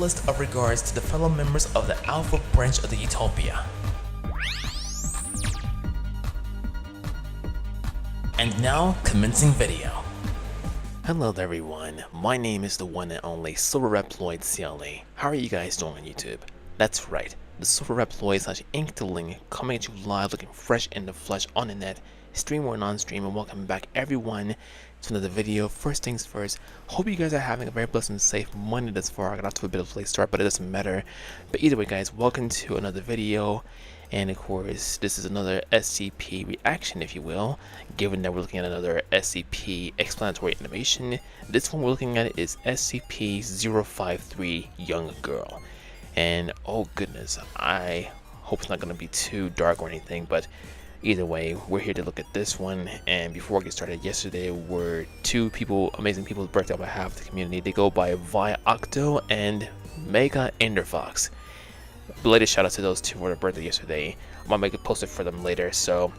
list of regards to the fellow members of the Alpha branch of the Utopia. And now, commencing video. Hello there everyone, my name is the one and only Silverreploid CLE. How are you guys doing on YouTube? That's right, the Silverreploid / entails coming at you live looking fresh in the flesh on the net, stream or non-stream, and welcome back everyone to another video. First things first, hope you guys are having a very blessed and safe Monday thus far. I got off to a bit of a late start, but it doesn't matter. But either way guys, welcome to another video. And of course, this is another SCP reaction, if you will, given that we're looking at another SCP explanatory animation. This one we're looking at is SCP-053 Young Girl. And oh goodness, I hope it's not going to be too dark or anything, but either way, we're here to look at this one. And before I get started, yesterday were two people, amazing people's birthday on behalf of the community. They go by vioctoling and Mega Enderfox. Belated shout out to those two for their birthday yesterday. I'm gonna make a poster for them later. So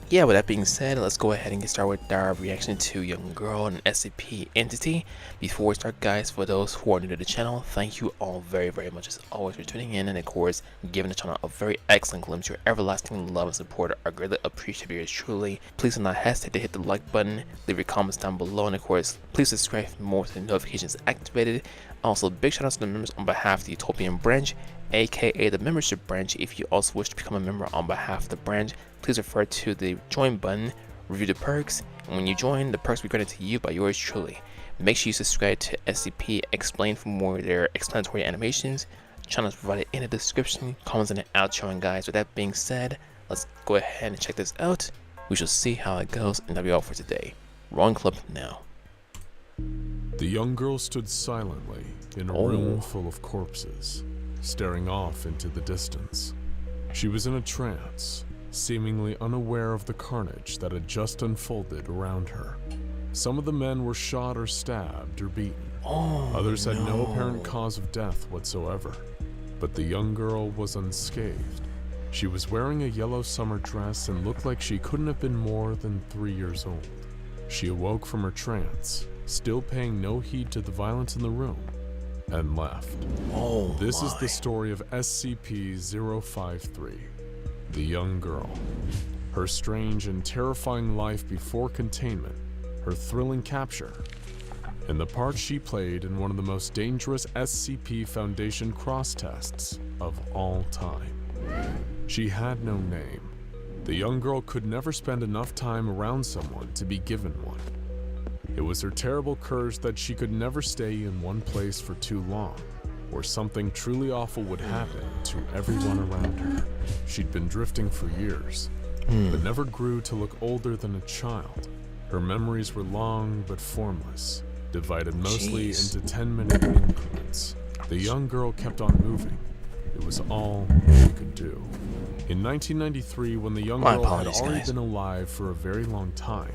yeah, with that being said, let's go ahead and get started with our reaction to Young Girl, an SCP entity. Before we start guys, for those who are new to the channel, thank you all very much as always for tuning in, and of course giving the channel a very excellent glimpse. Your everlasting love and support are greatly appreciated yours truly. Please do not hesitate to hit the like button, leave your comments down below, and of course please subscribe for more with the notifications activated. Also big shout out to the members on behalf of the Utopian branch, aka the membership branch. If you also wish to become a member on behalf of the branch, please refer to the join button, review the perks, and when you join, the perks will be granted to you by yours truly. Make sure you subscribe to SCP Explain for more of their explanatory animations. Channels provided in the description, comments in the outro. And guys, with that being said, let's go ahead and check this out. We shall see how it goes, and that'll be all for today. Rolling clip now. The young girl stood silently in a room full of corpses, staring off into the distance. She was in a trance, seemingly unaware of the carnage that had just unfolded around her. Some of the men were shot or stabbed or beaten. Others had no apparent cause of death whatsoever. But the young girl was unscathed. She was wearing a yellow summer dress and looked like she couldn't have been more than 3 years old. She awoke from her trance, still paying no heed to the violence in the room, and left. This is the story of SCP-053, the young girl. Her strange and terrifying life before containment, her thrilling capture, and the part she played in one of the most dangerous SCP Foundation cross-tests of all time. She had no name. The young girl could never spend enough time around someone to be given one. It was her terrible curse that she could never stay in one place for too long, or something truly awful would happen to everyone around her. She'd been drifting for years, but never grew to look older than a child. Her memories were long but formless, divided mostly into 10-minute increments. The young girl kept on moving. It was all she could do. In 1993, when the young girl had already been alive for a very long time,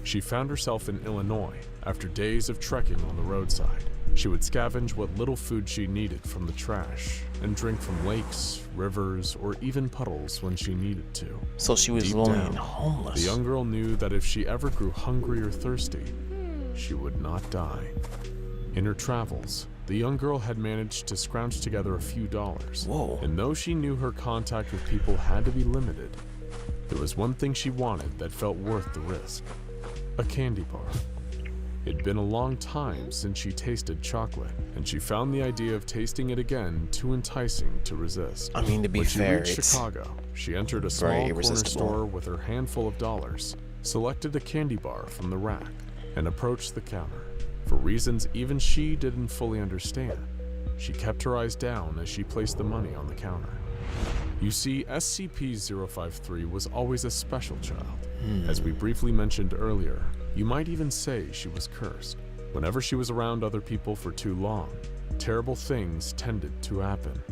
she found herself in Illinois after days of trekking on the roadside. She would scavenge what little food she needed from the trash and drink from lakes, rivers, or even puddles when she needed to. So she was lonely and homeless. The young girl knew that if she ever grew hungry or thirsty, she would not die. In her travels, the young girl had managed to scrounge together a few dollars. And though she knew her contact with people had to be limited, there was one thing she wanted that felt worth the risk: a candy bar. It'd been a long time since she tasted chocolate, and she found the idea of tasting it again too enticing to resist. I mean, to be fair, when she reached Chicago, she entered a small corner store with her handful of dollars, selected a candy bar from the rack, and approached the counter. For reasons even she didn't fully understand, she kept her eyes down as she placed the money on the counter. You see, SCP-053 was always a special child. As we briefly mentioned earlier, you might even say she was cursed. Whenever she was around other people for too long, terrible things tended to happen.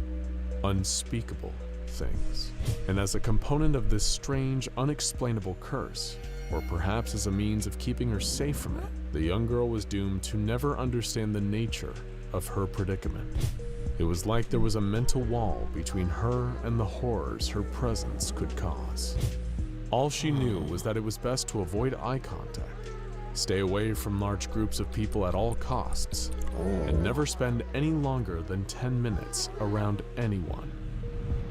Unspeakable things. And as a component of this strange, unexplainable curse, or perhaps as a means of keeping her safe from it, the young girl was doomed to never understand the nature of her predicament. It was like there was a mental wall between her and the horrors her presence could cause. All she knew was that it was best to avoid eye contact, Stay away from large groups of people at all costs, and never spend any longer than 10 minutes around anyone,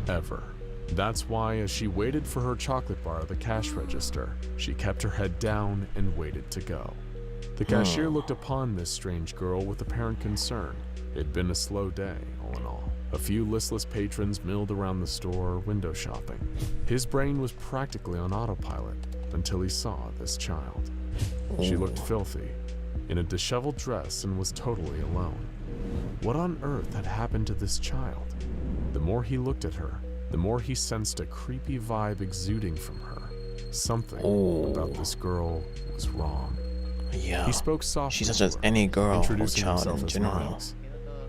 ever. That's why, as she waited for her chocolate bar at the cash register, she kept her head down and waited to go. The cashier looked upon this strange girl with apparent concern. It'd been a slow day, all in all. A few listless patrons milled around the store, window shopping. His brain was practically on autopilot until he saw this child. She looked filthy, in a disheveled dress, and was totally alone. What on earth had happened to this child? The more he looked at her, the more he sensed a creepy vibe exuding from her. Something about this girl was wrong. Yeah, he spoke softly. She's not just any girl or child in general. Miles,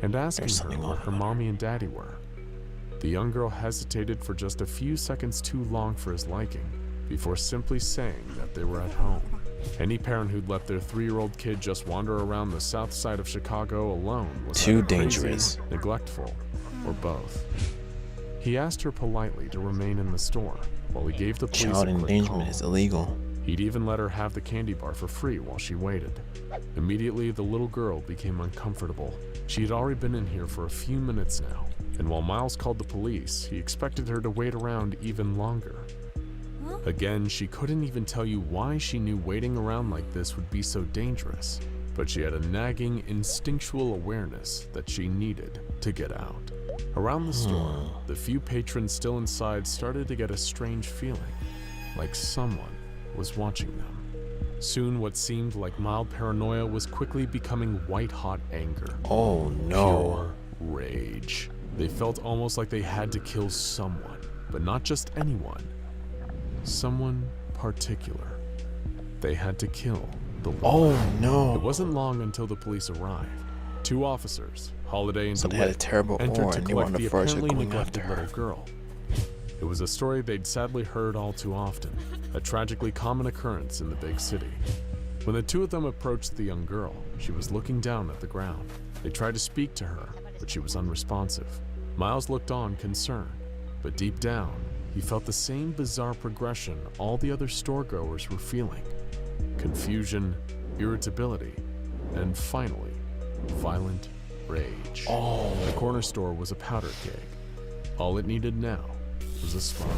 and asking her where her mommy and daddy were. The young girl hesitated for just a few seconds too long for his liking, before simply saying that they were at home. Any parent who'd let their 3-year-old kid just wander around the south side of Chicago alone was too either dangerous, crazy, neglectful, or both. He asked her politely to remain in the store while he gave the police child a quick endangerment call. is illegal. He'd even let her have the candy bar for free while she waited. Immediately, the little girl became uncomfortable. She had already been in here for a few minutes now, and while Miles called the police, he expected her to wait around even longer. Again, she couldn't even tell you why she knew waiting around like this would be so dangerous, but she had a nagging, instinctual awareness that she needed to get out. Around the store, the few patrons still inside started to get a strange feeling, like someone was watching them. Soon, what seemed like mild paranoia was quickly becoming white-hot anger. Oh no. Pure rage. They felt almost like they had to kill someone, but not just anyone. Someone particular. They had to kill the woman. Oh no. It wasn't long until the police arrived. 2 officers, Holiday and So they had a DeWitt, terrible entered aura to and they collect were on the the verge of apparently going after neglected her. little girl. It was a story they'd sadly heard all too often, a tragically common occurrence in the big city. When the 2 of them approached the young girl, she was looking down at the ground. They tried to speak to her, but she was unresponsive. Miles looked on, concerned, but deep down, he felt the same bizarre progression all the other storegoers were feeling. Confusion, irritability, and finally, violent rage. The corner store was a powder keg. All it needed now was a spark.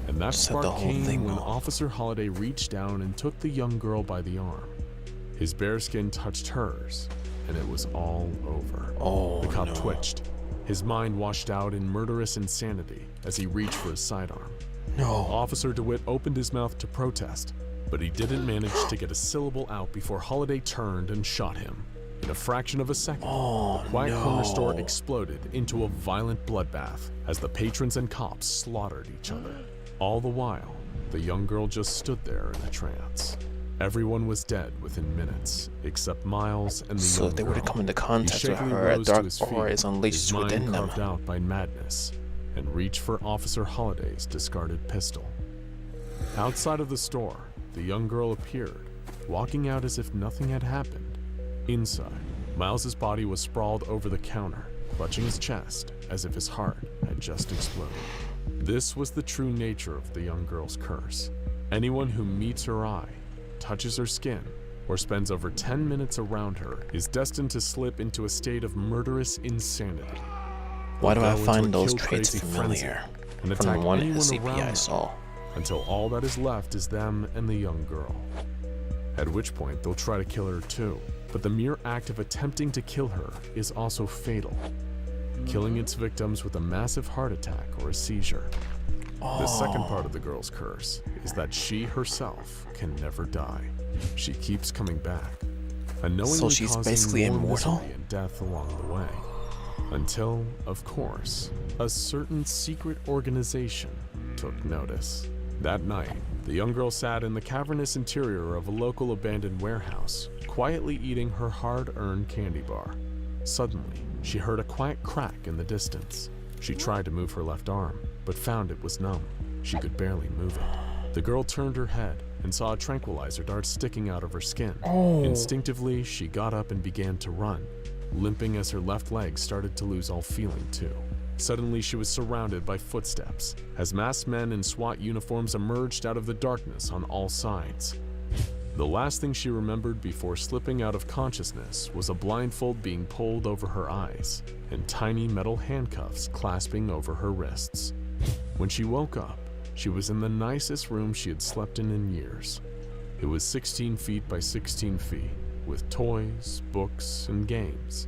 And that Set the spark whole came thing when off. Officer Holiday reached down and took the young girl by the arm. His bare skin touched hers, and it was all over. Oh The cop no. twitched. His mind washed out in murderous insanity as he reached for his sidearm. No. Officer DeWitt opened his mouth to protest, but he didn't manage to get a syllable out before Holiday turned and shot him. In a fraction of a second, Oh the quiet corner store no. exploded into a violent bloodbath as the patrons and cops slaughtered each other. All the while, the young girl just stood there in a trance. Everyone was dead within minutes, except Miles and the So young if they girl. were to come into He contact with shakily her, a rose to dark his aura feet, is unleashed his mind within them. carved out by madness, and reached for Officer Holiday's discarded pistol. Outside of the store, the young girl appeared, walking out as if nothing had happened. Inside, Miles's body was sprawled over the counter, clutching his chest as if his heart had just exploded. This was the true nature of the young girl's curse. Anyone who meets her eye, touches her skin, or spends over 10 minutes around her is destined to slip into a state of murderous insanity. Why do I They'll go into find a those kill traits crazy familiar? frenzy and From attack the one anyone SCP around I them, saw. until all that is left is them and the young girl. At which point they'll try to kill her too, but the mere act of attempting to kill her is also fatal, killing its victims with a massive heart attack or a seizure. The second part of the girl's curse is that she herself can never die. She keeps coming back, unknowingly So she's causing basically more immortal? misery and death along the way. Until, of course, a certain secret organization took notice. That night, the young girl sat in the cavernous interior of a local abandoned warehouse, quietly eating her hard-earned candy bar. Suddenly, she heard a quiet crack in the distance. She tried to move her left arm, but found it was numb. She could barely move it. The girl turned her head and saw a tranquilizer dart sticking out of her skin. Instinctively, she got up and began to run, limping as her left leg started to lose all feeling too. Suddenly, she was surrounded by footsteps as masked men in SWAT uniforms emerged out of the darkness on all sides. The last thing she remembered before slipping out of consciousness was a blindfold being pulled over her eyes and tiny metal handcuffs clasping over her wrists. When she woke up, she was in the nicest room she had slept in years. It was 16 feet by 16 feet, with toys, books, and games.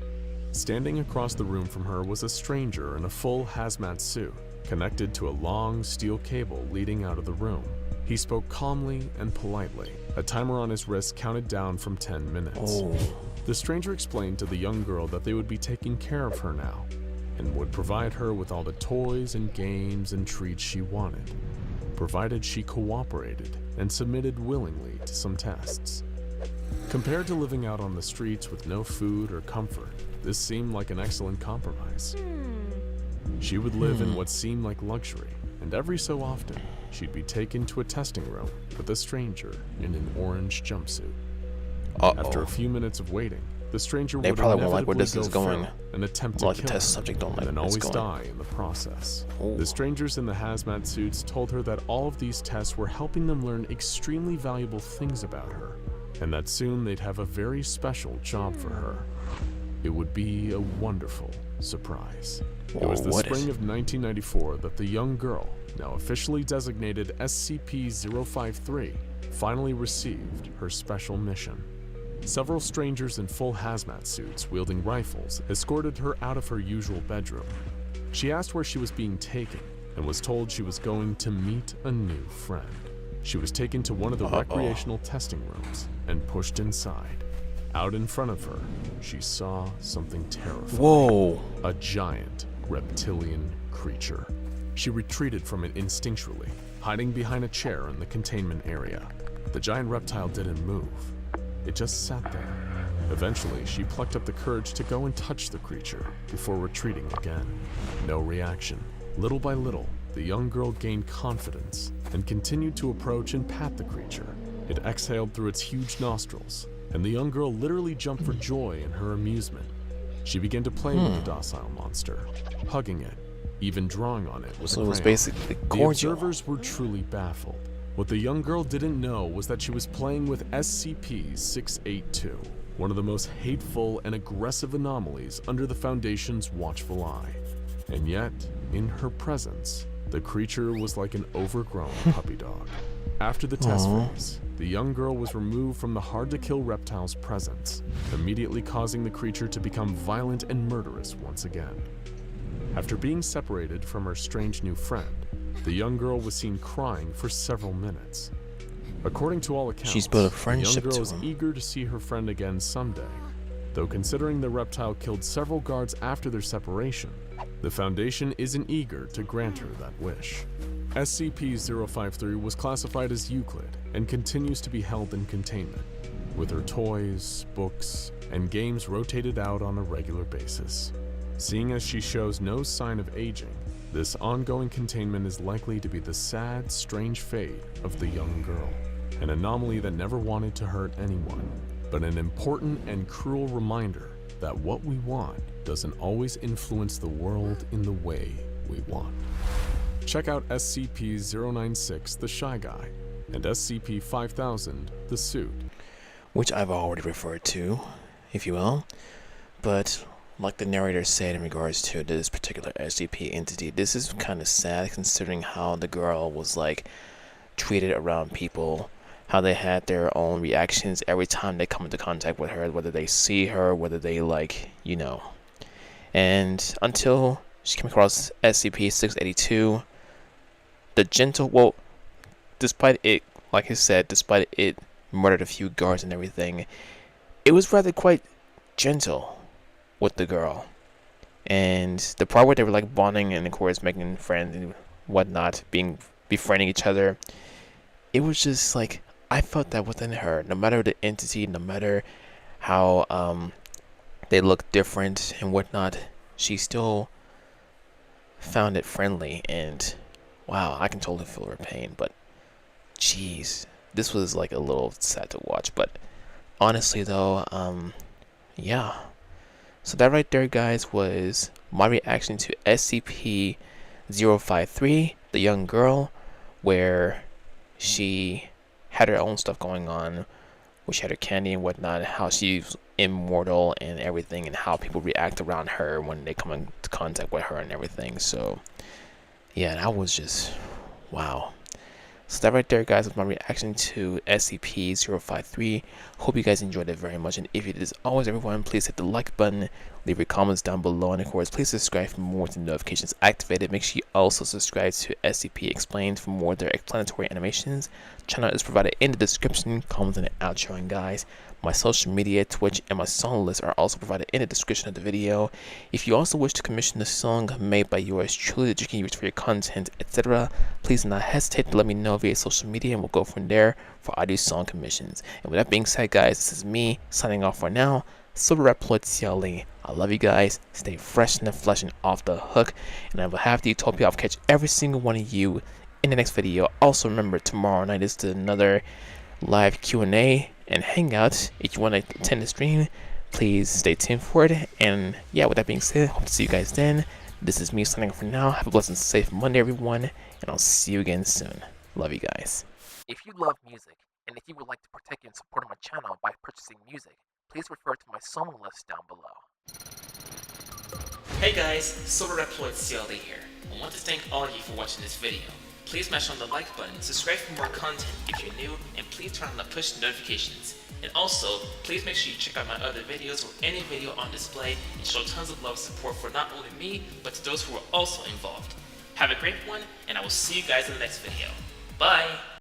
Standing across the room from her was a stranger in a full hazmat suit, connected to a long steel cable leading out of the room. He spoke calmly and politely. A timer on his wrist counted down from 10 minutes. The stranger explained to the young girl that they would be taking care of her now, and would provide her with all the toys and games and treats she wanted, provided she cooperated and submitted willingly to some tests. Compared to living out on the streets with no food or comfort, this seemed like an excellent compromise. She would live in what seemed like luxury, and every so often, she'd be taken to a testing room with a stranger in an orange jumpsuit. After a few minutes of waiting, the stranger would probably won't like where this is inevitably go going. feral and attempt to Like kill the test her, subject don't like and then where it's always going. die in the process. Ooh. The strangers in the hazmat suits told her that all of these tests were helping them learn extremely valuable things about her, and that soon they'd have a very special job for her. It would be a wonderful surprise. It was the spring of 1994 that the young girl, now officially designated SCP-053, finally received her special mission. Several strangers in full hazmat suits wielding rifles escorted her out of her usual bedroom. She asked where she was being taken and was told she was going to meet a new friend. She was taken to one of the recreational testing rooms and pushed inside. Out in front of her, she saw something terrifying. Whoa! A giant reptilian creature. She retreated from it instinctually, hiding behind a chair in the containment area. The giant reptile didn't move. It just sat there. Eventually, she plucked up the courage to go and touch the creature before retreating again. No reaction. Little by little, the young girl gained confidence and continued to approach and pat the creature. It exhaled through its huge nostrils, and the young girl literally jumped for joy in her amusement. She began to play with the docile monster, hugging it, even drawing on it with a crayon. So it was basically The cordial. observers were truly baffled. What the young girl didn't know was that she was playing with SCP-053, one of the most hateful and aggressive anomalies under the Foundation's watchful eye. And yet, in her presence, the creature was like an overgrown puppy dog. After the test phase, the young girl was removed from the hard-to-kill reptile's presence, immediately causing the creature to become violent and murderous once again. After being separated from her strange new friend, the young girl was seen crying for several minutes. According to all accounts, She's built a the friendship young girl to is him. eager to see her friend again someday, though considering the reptile killed several guards after their separation, the Foundation isn't eager to grant her that wish. SCP-053 was classified as Euclid and continues to be held in containment, with her toys, books, and games rotated out on a regular basis. Seeing as she shows no sign of aging, this ongoing containment is likely to be the sad, strange fate of the young girl, an anomaly that never wanted to hurt anyone, but an important and cruel reminder that what we want doesn't always influence the world in the way we want. Check out SCP-096, the Shy Guy, and SCP-5000, the Suit. Which I've already referred to, if you will. But like the narrator said in regards to this particular SCP entity, this is kind of sad considering how the girl was like treated around people, how they had their own reactions every time they come into contact with her, whether they see her, whether they like, you know. And until she came across SCP-682, the gentle, well, despite it, like I said, despite it murdered a few guards and everything, it was rather quite gentle with the girl. And the part where they were like bonding and of course making friends and whatnot, befriending each other, it was just like, I felt that within her, no matter the entity, no matter how they look different and whatnot, she still found it friendly. And wow, I can totally feel her pain, but jeez, this was like a little sad to watch. But honestly though, yeah. So that right there, guys, was my reaction to SCP-053, the young girl, where she had her own stuff going on where she had her candy and whatnot, how she's immortal and everything, and how people react around her when they come into contact with her and everything. So yeah, that was just wow. So that right there, guys, was my reaction to SCP-053. Hope you guys enjoyed it very much, and if you did, as always, everyone, please hit the like button, leave your comments down below, and of course, please subscribe for more with the notifications activated. Make sure you also subscribe to SCP Explained for more of their explanatory animations. Channel is provided in the description, comments, and the outro. And guys, my social media, Twitch, and my song list are also provided in the description of the video. If you also wish to commission a song made by yours truly that you can use for your content, etc., please do not hesitate to let me know via social media, and we'll go from there for audio song commissions. And with that being said, guys, this is me signing off for now. Silverreploid CLE. I love you guys. Stay fresh in the flesh and off the hook. And I will have the Utopia. I'll catch every single one of you in the next video. Also remember, tomorrow night is another live Q&A and hangout. If you want to attend the stream, please stay tuned for it. And yeah, with that being said, hope to see you guys then. This is me signing off for now. Have a blessed and safe Monday, everyone, and I'll see you again soon. Love you guys. If you love music, and if you would like to partake in support of my channel by purchasing music, please refer to my song list down below. Hey guys, Silverreploid CLE here. I want to thank all of you for watching this video. Please smash on the like button, subscribe for more content if you're new, and please turn on the push notifications. And also, please make sure you check out my other videos or any video on display and show tons of love and support for not only me, but to those who are also involved. Have a great one, and I will see you guys in the next video. Bye!